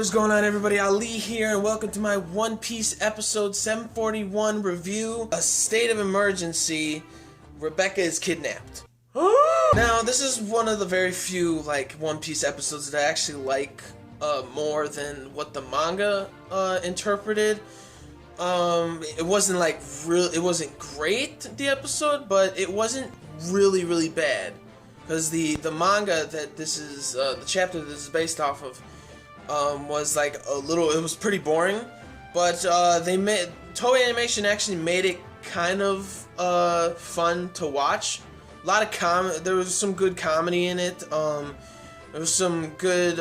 What is going on, everybody? Ali here, and welcome to my One Piece episode 741 review. A state of emergency. Rebecca is kidnapped. Now, this is one of the very few One Piece episodes that I actually like more than what the manga interpreted. It wasn't it wasn't great, the episode, but it wasn't really bad. Because the manga that this is, the chapter that this is based off of, was it was pretty boring, but Toei Animation actually made it kind of fun to watch. A lot of there was some good comedy in it. There was some good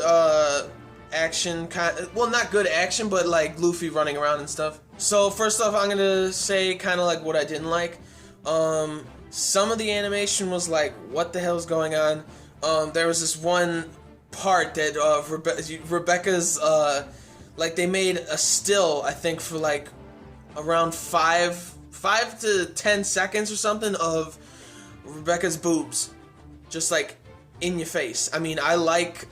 action, well, not good action, but like Luffy running around and stuff. So first off, I'm gonna say kind of like what I didn't like. Some of the animation was like, what the hell is going on? There was this one part that Rebecca's they made a still, I think, for like around 5 to 10 seconds or something of Rebecca's boobs, just like in your face. I mean, I like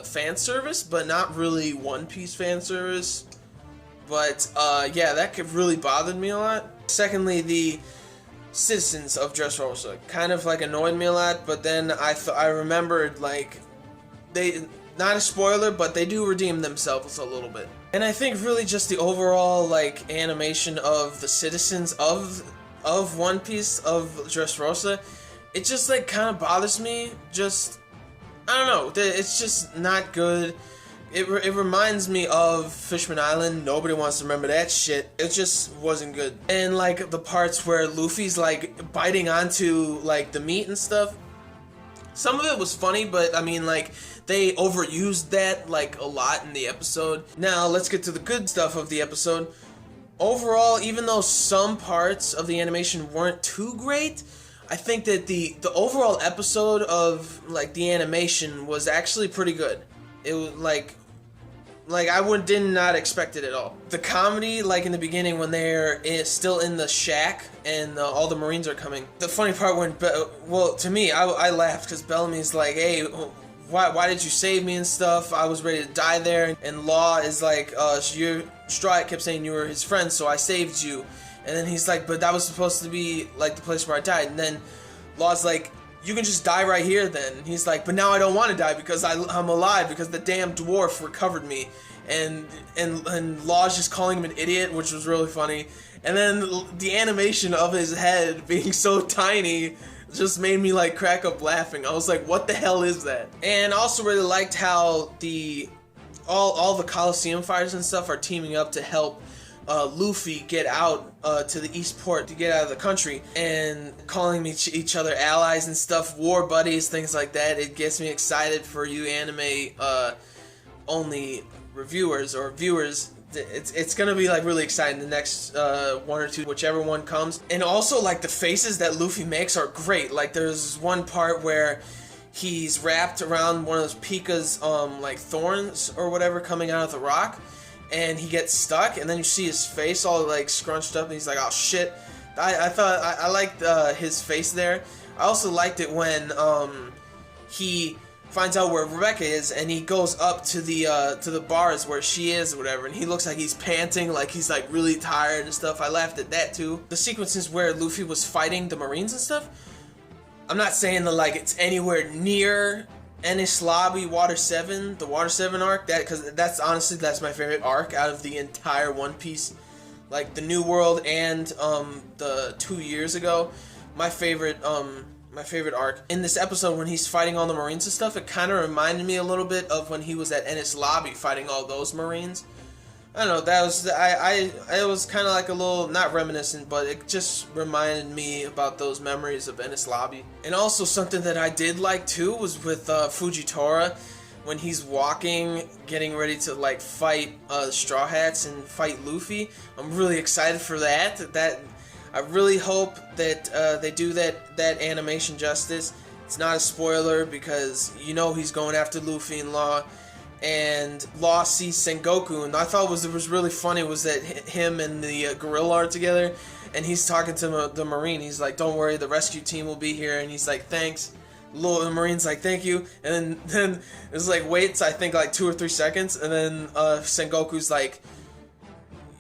fan service, but not really One Piece fan service. But yeah, that could really bothered me a lot. Secondly, the citizens of Dressrosa kind of annoyed me a lot, but then I remembered they, not a spoiler, but they do redeem themselves a little bit. And I think really just the overall animation of the citizens of One Piece, of Dressrosa, it just kind of bothers me. Just, I don't know, it's just not good. It reminds me of Fishman Island. Nobody wants to remember that shit. It just wasn't good. And the parts where Luffy's biting onto the meat and stuff, some of it was funny, but I mean they overused that a lot in the episode. Now let's get to the good stuff of the episode. Overall, even though some parts of the animation weren't too great, I think that the overall episode of the animation was actually pretty good. It was I did not expect it at all. The comedy, in the beginning when they're still in the shack and all the Marines are coming. The funny part when, well, to me, I laughed because Bellamy's like, hey, why did you save me and stuff? I was ready to die there. And Law is Straw kept saying you were his friend, so I saved you. And then he's like, but that was supposed to be the place where I died. And then Law's like, you can just die right here then. And he's like, but now I don't want to die because I'm alive because the damn dwarf recovered me. And Law's just calling him an idiot, which was really funny. And then the animation of his head being so tiny just made me crack up laughing. I was like, what the hell is that? And I also really liked how all the Coliseum fighters and stuff are teaming up to help Luffy get out to the East Port, to get out of the country, and calling each other allies and stuff, war buddies, things like that. It gets me excited for you anime only reviewers or viewers. It's gonna be really exciting, the next one or two, whichever one comes. And also the faces that Luffy makes are great. There's one part where he's wrapped around one of those Pika's thorns or whatever coming out of the rock, and he gets stuck, and then you see his face all scrunched up, and he's like, oh shit. I thought I liked his face there. I also liked it when he finds out where Rebecca is, and he goes up to the bars where she is or whatever, and he looks like he's panting, he's really tired and stuff. I laughed at that too. The sequences where Luffy was fighting the Marines and stuff, I'm not saying that it's anywhere near Enies Lobby Water 7, the Water 7 arc, because that's honestly my favorite arc out of the entire One Piece. The New World and the 2 years ago, my favorite arc. In this episode when he's fighting all the Marines and stuff, it kind of reminded me a little bit of when he was at Enies Lobby fighting all those Marines. I don't know, that was, it was kind of a little, not reminiscent, but it just reminded me about those memories of Enies Lobby. And also something that I did like too was with Fujitora, when he's walking, getting ready to fight Straw Hats and fight Luffy. I'm really excited for that. I really hope that they do that animation justice. It's not a spoiler because he's going after Luffy and Law. And Law sees Sengoku, and I thought what was really funny was that him and the gorilla are together, and he's talking to the Marine. He's like, don't worry, the rescue team will be here, and he's like, thanks. the Marine's like, thank you, and then it was like, waits, I think, like 2 or 3 seconds, and then Sengoku's like,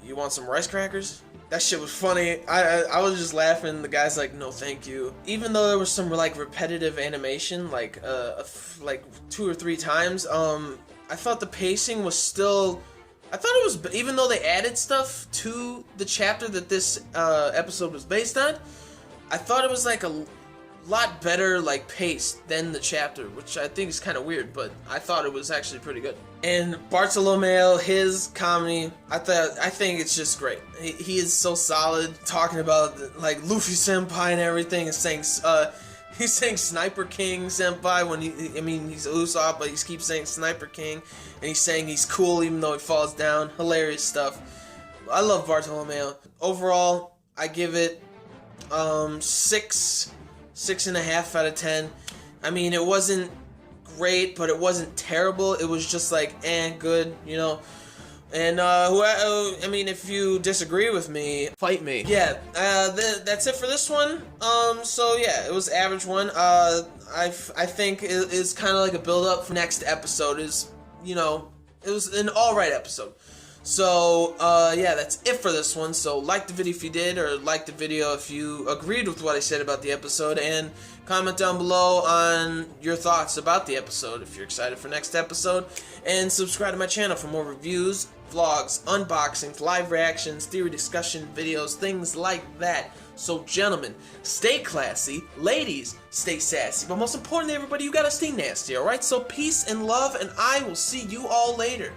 you want some rice crackers? That shit was funny. I was just laughing. The guy's like, no thank you. Even though there was some like repetitive animation, like 2 or 3 times, I thought the pacing was still, I thought it was, even though they added stuff to the chapter that this episode was based on, I thought it was like a lot better like paced than the chapter, which I think is kind of weird, but I thought it was actually pretty good. And Bartolomeo, his comedy, I think it's just great. He is so solid, talking about like Luffy senpai and everything, and saying he's saying Sniper King senpai when he's Usopp, but he keeps saying Sniper King, and he's saying he's cool even though he falls down. Hilarious stuff. I love Bartolomeo. Overall, I give it 6.5 out of 10. I mean, it wasn't great, but it wasn't terrible. It was just like, good, you know. And I mean, if you disagree with me, fight me. Yeah, that's it for this one. So yeah, it was average one. I think it's kind of like a build up for next episode. Is, you know, it was an alright episode. So, yeah, that's it for this one. So, like the video if you did, or like the video if you agreed with what I said about the episode, and comment down below on your thoughts about the episode if you're excited for next episode, and subscribe to my channel for more reviews, vlogs, unboxings, live reactions, theory discussion videos, things like that. So, gentlemen, stay classy. Ladies, stay sassy. But most importantly, everybody, you gotta stay nasty, alright? So, peace and love, and I will see you all later.